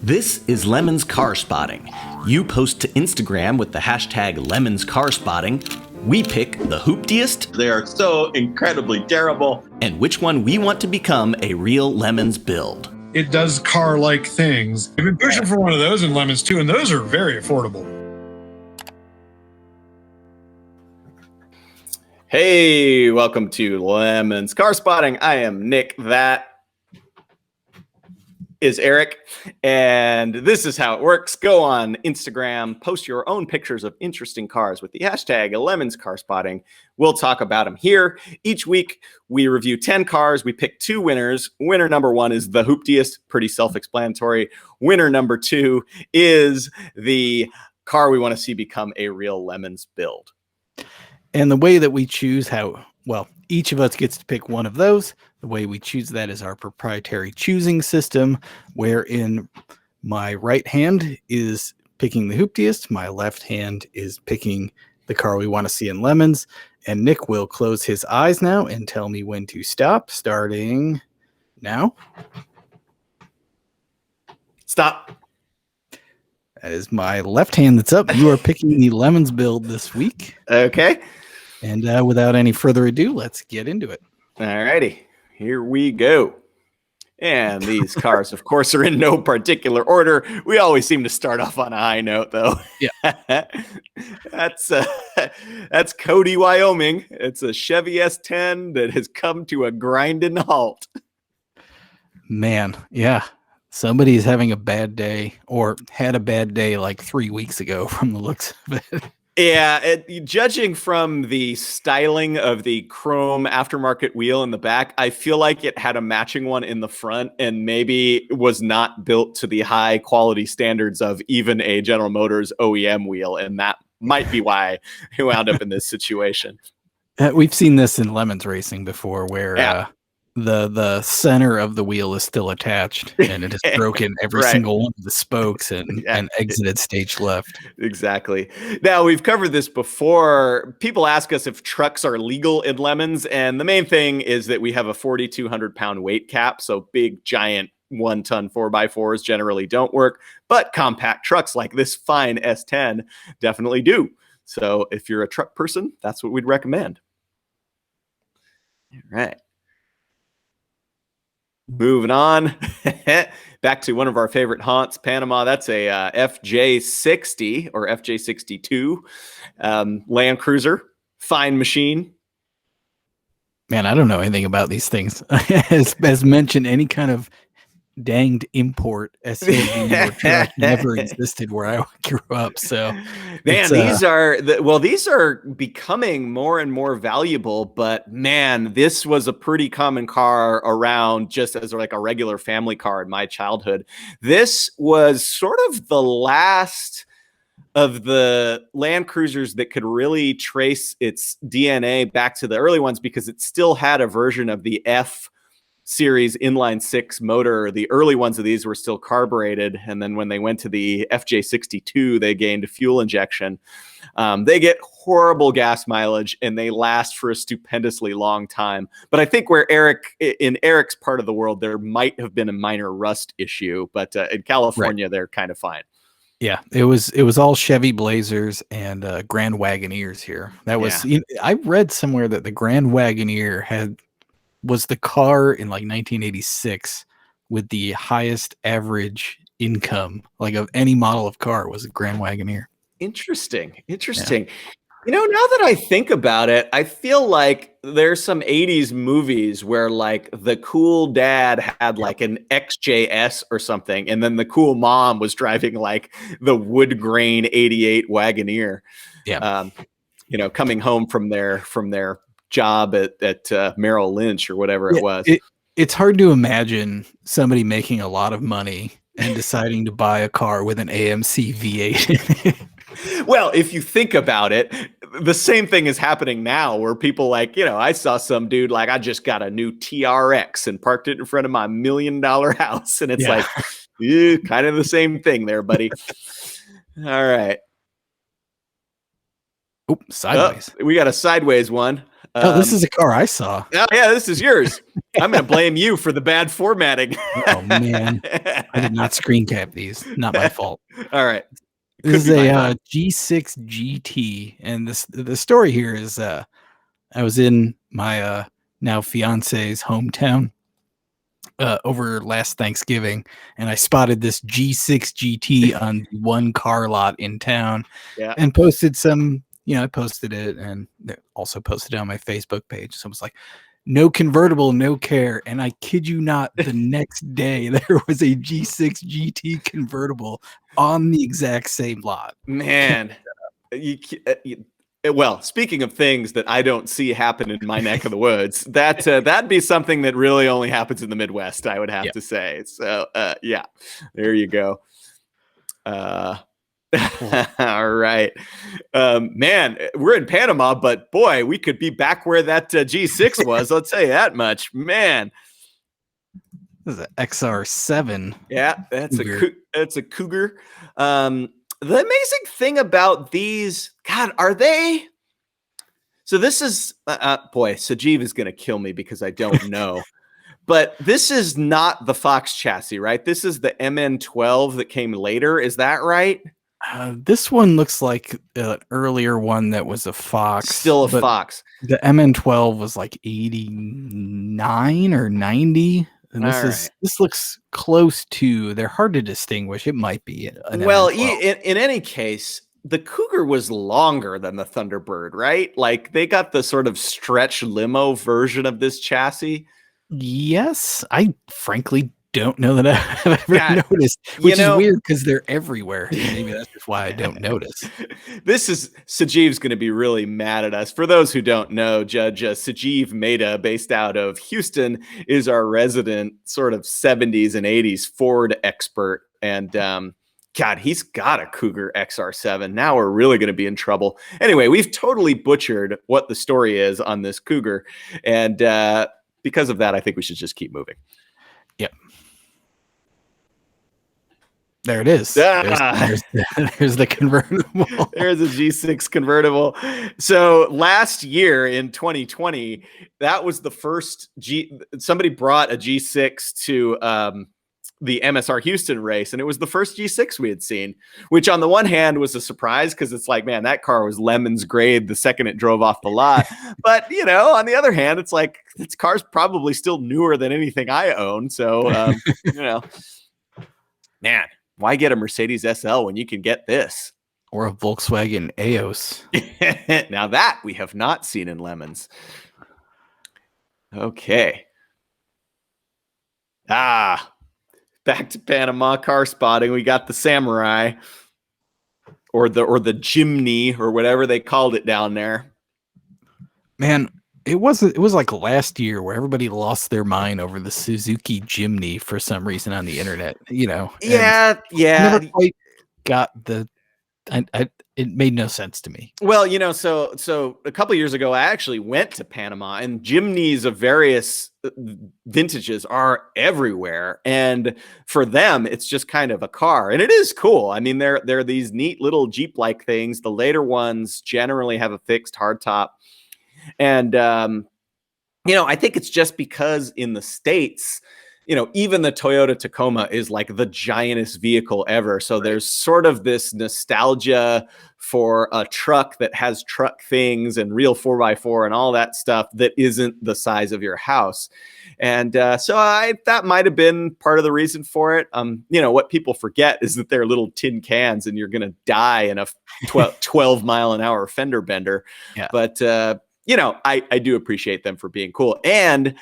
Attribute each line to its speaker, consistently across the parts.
Speaker 1: This is Lemon's Car Spotting. You post to Instagram with the hashtag Lemon's Car Spotting. We pick the hooptiest.
Speaker 2: They are so incredibly terrible.
Speaker 1: And which one we want to become a real Lemons build.
Speaker 3: It does car-like things. We've been pushing for one of those in Lemons too, and those are very affordable.
Speaker 2: Hey, welcome to Lemon's Car Spotting. I am Nick. That is Eric. And this is how it works. Go on Instagram, post your own pictures of interesting cars with the hashtag Lemon's Car Spotting. We'll talk about them here. Each week, we review 10 cars. We pick 2 winners. Winner number 1 is the hooptiest, pretty self-explanatory. Winner number 2 is the car we want to see become a real Lemons build.
Speaker 4: And the way that we choose each of us gets to pick one of those. The way we choose that is our proprietary choosing system, wherein my right hand is picking the hooptiest, my left hand is picking the car we want to see in Lemons, and Nick will close his eyes now and tell me when to stop, starting now.
Speaker 2: Stop.
Speaker 4: That is my left hand that's up. You are picking the Lemons build this week.
Speaker 2: Okay.
Speaker 4: And without any further ado, let's get into it.
Speaker 2: All righty. Here we go. And these cars, of course, are in no particular order. We always seem to start off on a high note, though.
Speaker 4: Yeah.
Speaker 2: That's Cody, Wyoming. It's a Chevy S10 that has come to a grinding halt.
Speaker 4: Man, yeah. Somebody's having a bad day or had a bad day like 3 weeks ago from the looks of it.
Speaker 2: Yeah, judging from the styling of the chrome aftermarket wheel in the back, I feel like it had a matching one in the front and maybe was not built to the high quality standards of even a General Motors OEM wheel. And that might be why he wound up in this situation.
Speaker 4: We've seen this in Lemons racing before where the center of the wheel is still attached and it has broken every single one of the spokes and exited stage left.
Speaker 2: Exactly. Now, we've covered this before. People ask us if trucks are legal in Lemons, and the main thing is that we have a 4,200 pound weight cap, so big, giant 1-ton 4x4s generally don't work, but compact trucks like this fine S10 definitely do. So if you're a truck person, that's what we'd recommend. All right. Moving on, back to one of our favorite haunts, Panama. That's a FJ60 or FJ62 Land Cruiser. Fine machine.
Speaker 4: Man, I don't know anything about these things. As mentioned, any kind of danged import SUV or truck never existed where I grew up. So,
Speaker 2: man, these are becoming more and more valuable. But man, this was a pretty common car around just as like a regular family car in my childhood. This was sort of the last of the Land Cruisers that could really trace its DNA back to the early ones because it still had a version of the F series inline 6 motor. The early ones of these were still carbureted, and then when they went to the FJ62, they gained fuel injection. They get horrible gas mileage and they last for a stupendously long time. But I think in Eric's part of the world, there might have been a minor rust issue, but in California, they're kind of fine.
Speaker 4: Yeah, it was all Chevy Blazers and Grand Wagoneers here. That was I read somewhere that the Grand Wagoneer was the car in like 1986 with the highest average income of any model of car was a Grand Wagoneer.
Speaker 2: Interesting. Yeah. You know, now that I think about it, I feel like there's some 80s movies where like the cool dad had like an XJS or something, and then the cool mom was driving like the wood grain 88 Wagoneer. Yeah. Coming home from their job at Merrill Lynch or whatever it was.
Speaker 4: It's hard to imagine somebody making a lot of money and deciding to buy a car with an AMC V8.
Speaker 2: Well, if you think about it, the same thing is happening now where people I saw some dude I just got a new TRX and parked it in front of my $1 million house. And it's kind of the same thing there, buddy. All right.
Speaker 4: Oop, sideways.
Speaker 2: We got a sideways one.
Speaker 4: This is a car I saw.
Speaker 2: Oh, yeah, this is yours. I'm going to blame you for the bad formatting.
Speaker 4: Oh man, I did not screen cap these. Not my fault.
Speaker 2: All right.
Speaker 4: This is a G6 GT, and the story here is I was in my now fiance's hometown over last Thanksgiving, and I spotted this G6 GT on one car lot in town, and posted some. I posted it, and also posted it on my Facebook page. So I was like, "No convertible, no care." And I kid you not, the next day there was a G6 GT convertible on the exact same lot.
Speaker 2: Man, well, speaking of things that I don't see happen in my neck of the woods, that'd be something that really only happens in the Midwest, I would have to say. So, yeah, there you go. All right, man, we're in Panama, but boy, we could be back where that G6 was. I'll tell you that much, man.
Speaker 4: This is an XR7.
Speaker 2: Yeah, that's a Cougar. The amazing thing about these, God, are they? So this is, boy, Sajeev is going to kill me because I don't know. But this is not the Fox chassis, right? This is the MN12 that came later. Is that right?
Speaker 4: This one looks like an earlier one that was a Fox.
Speaker 2: Still a Fox.
Speaker 4: The MN12 was like 89 or 90. And this looks close to. They're hard to distinguish. It might be an
Speaker 2: well.
Speaker 4: MN12.
Speaker 2: In any case, the Cougar was longer than the Thunderbird, right? Like they got the sort of stretch limo version of this chassis.
Speaker 4: Yes, I frankly don't know that I've ever noticed, which is weird because they're everywhere. Maybe that's just why I don't notice.
Speaker 2: This is Sajeev's going to be really mad at us. For those who don't know, Judge Sajeev Mehta, based out of Houston, is our resident sort of 70s and 80s Ford expert. And God, he's got a Cougar XR7. Now we're really going to be in trouble. Anyway, we've totally butchered what the story is on this Cougar. And because of that, I think we should just keep moving.
Speaker 4: Yep. There it is. There's the convertible.
Speaker 2: There's a G6 convertible. So last year in 2020, that was the first somebody brought a G6 to the MSR Houston race, and it was the first G6 we had seen, which on the one hand was a surprise because it's like, man, that car was Lemon's grade the second it drove off the lot. But, on the other hand, it's like, this car's probably still newer than anything I own. So, man, why get a Mercedes SL when you can get this?
Speaker 4: Or a Volkswagen Eos.
Speaker 2: Now that we have not seen in Lemons. Okay. Back to Panama car spotting. We got the Samurai or the Jimny or whatever they called it down there.
Speaker 4: Man, it was like last year where everybody lost their mind over the Suzuki Jimny for some reason on the internet,
Speaker 2: Yeah.
Speaker 4: Never quite got it made no sense to me.
Speaker 2: Well, so a couple of years ago, I actually went to Panama, and Jimneys of various vintages are everywhere. And for them, it's just kind of a car, and it is cool. I mean, they're these neat little Jeep-like things. The later ones generally have a fixed hardtop, and I think it's just because in the States, even the Toyota Tacoma is like the giantest vehicle ever. So there's sort of this nostalgia for a truck that has truck things and real 4x4 and all that stuff that isn't the size of your house. And so that might have been part of the reason for it. What people forget is that they're little tin cans and you're going to die in a 12 mile an hour fender bender.
Speaker 4: Yeah.
Speaker 2: But, I do appreciate them for being cool. And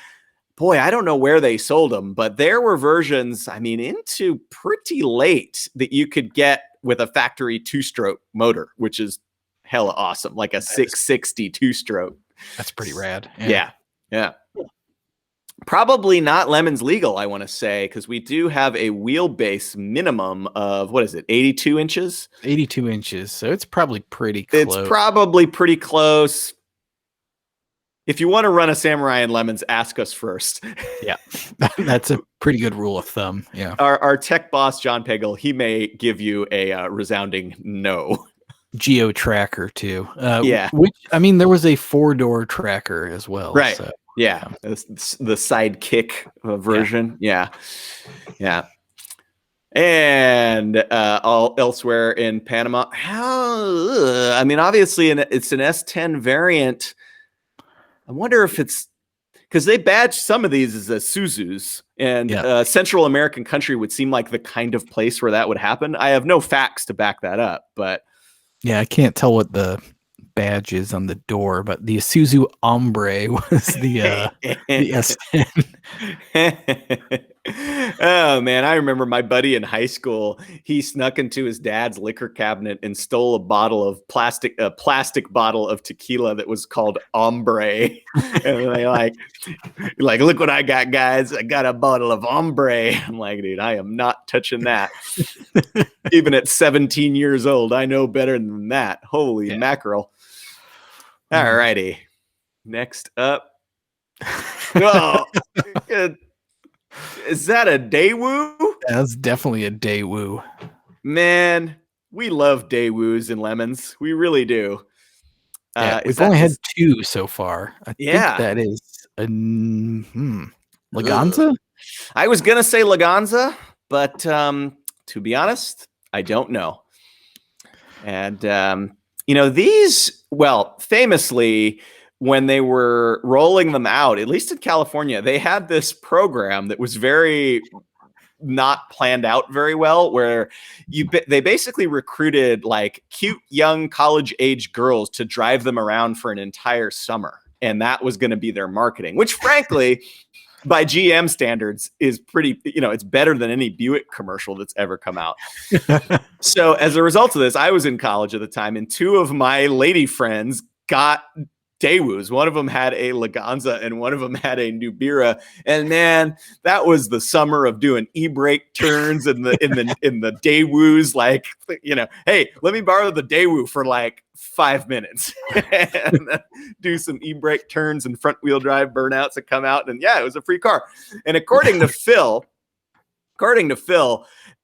Speaker 2: boy, I don't know where they sold them, but there were versions, into pretty late that you could get with a factory 2-stroke motor, which is hella awesome, like a 660 2-stroke.
Speaker 4: That's pretty rad.
Speaker 2: Yeah. Probably not Lemons legal, I want to say, because we do have a wheelbase minimum of, 82 inches?
Speaker 4: 82 inches, so it's probably pretty close.
Speaker 2: It's probably pretty close. If you want to run a Samurai in Lemons, ask us first.
Speaker 4: Yeah, that's a pretty good rule of thumb. Yeah,
Speaker 2: our tech boss, John Peggle, he may give you a resounding no.
Speaker 4: Geo Tracker too.
Speaker 2: Yeah.
Speaker 4: Which I mean, there was a 4-door tracker as well.
Speaker 2: Right.
Speaker 4: So,
Speaker 2: Yeah. The sidekick version. Yeah. Yeah. And all elsewhere in Panama. I mean, obviously, it's an S10 variant. I wonder if it's because they badge some of these as Isuzus, and Central American country would seem like the kind of place where that would happen. I have no facts to back that up, but
Speaker 4: yeah, I can't tell what the badge is on the door, but the Isuzu Ombre was the S10.
Speaker 2: Oh man, I remember my buddy in high school. He snuck into his dad's liquor cabinet and stole a plastic bottle of tequila that was called Ombre. And they like, look what I got, guys! I got a bottle of Ombre. I'm like, dude, I am not touching that. Even at 17 years old, I know better than that. Holy mackerel! All righty, next up. Oh, is that a Daewoo?
Speaker 4: That's definitely a Daewoo.
Speaker 2: Man, we love Daewoos and lemons. We really do.
Speaker 4: Yeah, we've only had 2 so far. I think
Speaker 2: Yeah.
Speaker 4: that is a Leganza?
Speaker 2: I was going to say Leganza, but to be honest, I don't know. And, these, famously, when they were rolling them out, at least in California, they had this program that was very not planned out very well, where they basically recruited like cute young college age girls to drive them around for an entire summer. And that was going to be their marketing, which frankly, by GM standards is pretty, it's better than any Buick commercial that's ever come out. So as a result of this, I was in college at the time, and 2 of my lady friends got Daewoos. One of them had a Leganza and one of them had a Nubira. And man, that was the summer of doing e-brake turns in the Daewoos. Like, hey, let me borrow the Daewoo for like 5 minutes and do some e-brake turns and front wheel drive burnouts that come out. And yeah, it was a free car. And according to Phil,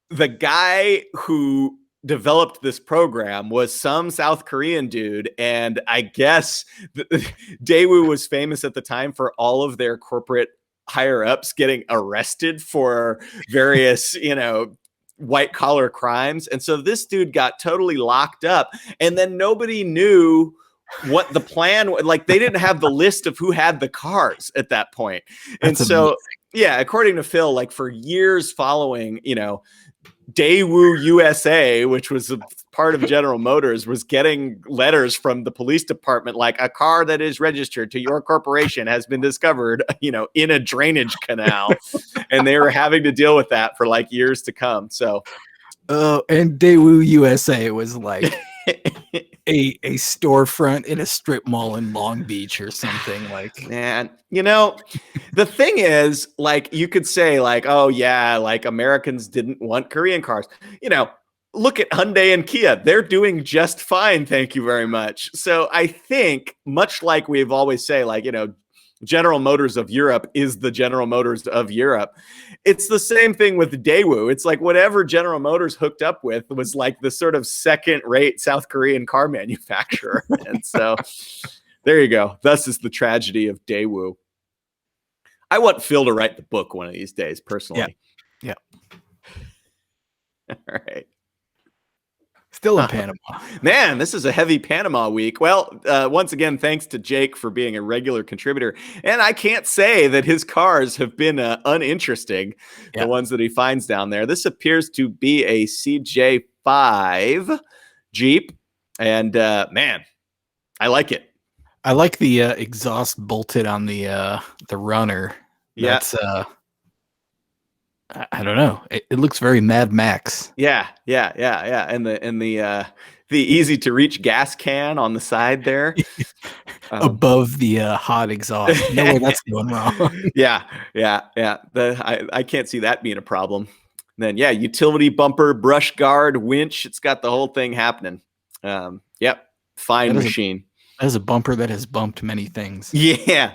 Speaker 2: the guy who developed this program was some South Korean dude, and I guess Daewoo was famous at the time for all of their corporate higher ups getting arrested for various, white collar crimes, and so this dude got totally locked up, and then nobody knew what the plan was. Like, they didn't have the list of who had the cars at that point. And
Speaker 4: That's
Speaker 2: so
Speaker 4: amazing.
Speaker 2: yeah, according to Phil, like for years following, Daewoo USA, which was a part of General Motors, was getting letters from the police department like, a car that is registered to your corporation has been discovered, in a drainage canal. And they were having to deal with that for like years to come. So,
Speaker 4: and Daewoo USA was like a storefront in a strip mall in Long Beach or something. Like,
Speaker 2: man, the thing is, like, you could say like, oh yeah, like Americans didn't want Korean cars. Look at Hyundai and Kia. They're doing just fine. Thank you very much. So I think, much like we've always say, like, General Motors of Europe is the General Motors of Europe. It's the same thing with Daewoo. It's like whatever General Motors hooked up with was like the sort of second-rate South Korean car manufacturer. And so there you go. Thus is the tragedy of Daewoo. I want Phil to write the book one of these days, personally.
Speaker 4: Yeah.
Speaker 2: All right.
Speaker 4: Still in Panama.
Speaker 2: Man, this is a heavy Panama week. Well, once again, thanks to Jake for being a regular contributor. And I can't say that his cars have been uninteresting, the ones that he finds down there. This appears to be a CJ5 Jeep. And man, I like it.
Speaker 4: I like the exhaust bolted on the runner. That's I don't know. It looks very Mad Max.
Speaker 2: Yeah. And the easy to reach gas can on the side there,
Speaker 4: above the hot exhaust. No way that's going wrong.
Speaker 2: Yeah. I can't see that being a problem. And then utility bumper, brush guard, winch. It's got the whole thing happening. Fine machine.
Speaker 4: That is a bumper that has bumped many things.
Speaker 2: Yeah,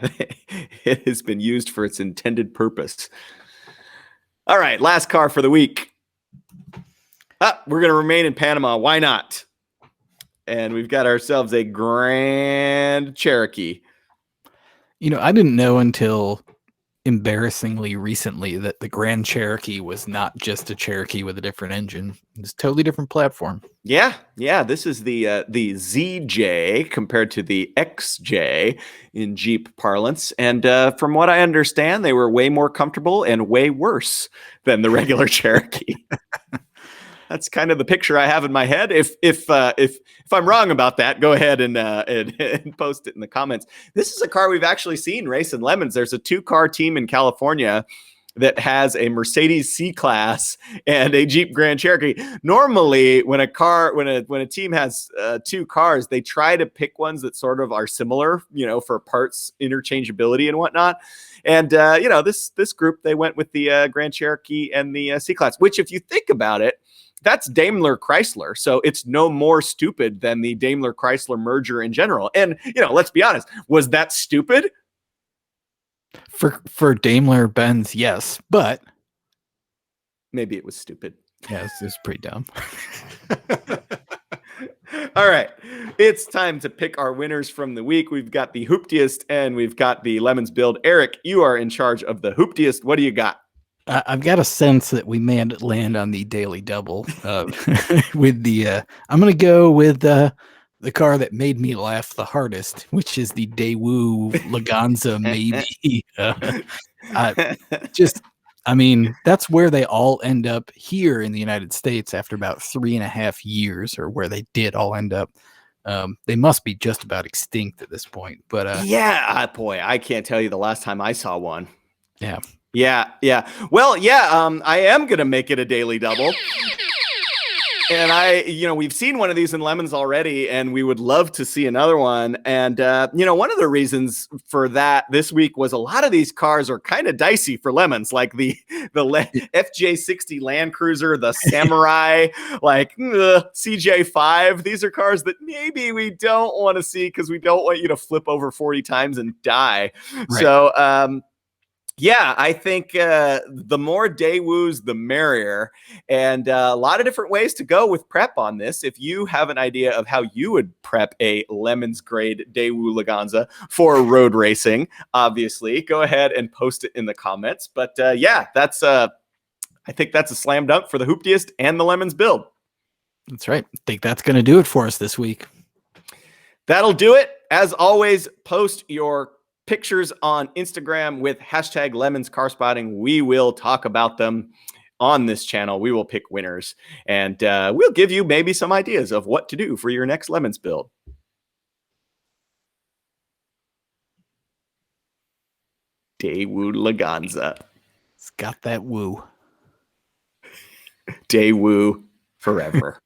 Speaker 2: it has been used for its intended purpose. All right, last car for the week. We're going to remain in Panama. Why not? And we've got ourselves a Grand Cherokee.
Speaker 4: You know, I didn't know until embarrassingly recently that the Grand Cherokee was not just a Cherokee with a different engine. It's a totally different platform.
Speaker 2: Yeah, this is the ZJ compared to the XJ in Jeep parlance, and from what I understand, they were way more comfortable and way worse than the regular Cherokee. That's kind of the picture I have in my head. If I'm wrong about that, go ahead and post it in the comments. This is a car we've actually seen race in Lemons. There's a 2-car team in California that has a Mercedes C-Class and a Jeep Grand Cherokee. Normally, when a team has 2 cars, they try to pick ones that sort of are similar, for parts interchangeability and whatnot. And this group, they went with the Grand Cherokee and the C-Class, which, if you think about it, that's Daimler Chrysler. So it's no more stupid than the Daimler Chrysler merger in general. And, let's be honest, was that stupid?
Speaker 4: For Daimler Benz, yes, but
Speaker 2: maybe it was stupid.
Speaker 4: Yeah, it's pretty dumb.
Speaker 2: All right, it's time to pick our winners from the week. We've got the Hooptiest and we've got the Lemons build. Eric, you are in charge of the Hooptiest. What do you got?
Speaker 4: I've got a sense that we may land on the daily double with the. I'm going to go with the car that made me laugh the hardest, which is the Daewoo Leganza. Maybe that's where they all end up here in the United States after about 3.5 years, or where they did all end up. They must be just about extinct at this point. But
Speaker 2: yeah, boy, I can't tell you the last time I saw one.
Speaker 4: Yeah.
Speaker 2: Yeah. Well, I am going to make it a daily double. And we've seen one of these in Lemons already, and we would love to see another one. And, one of the reasons for that this week was a lot of these cars are kind of dicey for Lemons, like the FJ60 Land Cruiser, the Samurai, CJ5. These are cars that maybe we don't want to see because we don't want you to flip over 40 times and die. Right. So, I think the more Daewoos, the merrier. And a lot of different ways to go with prep on this. If you have an idea of how you would prep a Lemons grade Daewoo Leganza for road racing, obviously, go ahead and post it in the comments. But that's I think that's a slam dunk for the Hooptiest and the Lemons build.
Speaker 4: That's right. I think that's going to do it for us this week.
Speaker 2: That'll do it. As always, post your pictures on Instagram with hashtag Lemons Car Spotting. We will talk about them on this channel. We will pick winners, and we'll give you maybe some ideas of what to do for your next Lemons build. Daewoo Leganza.
Speaker 4: It's got that woo.
Speaker 2: Daewoo forever.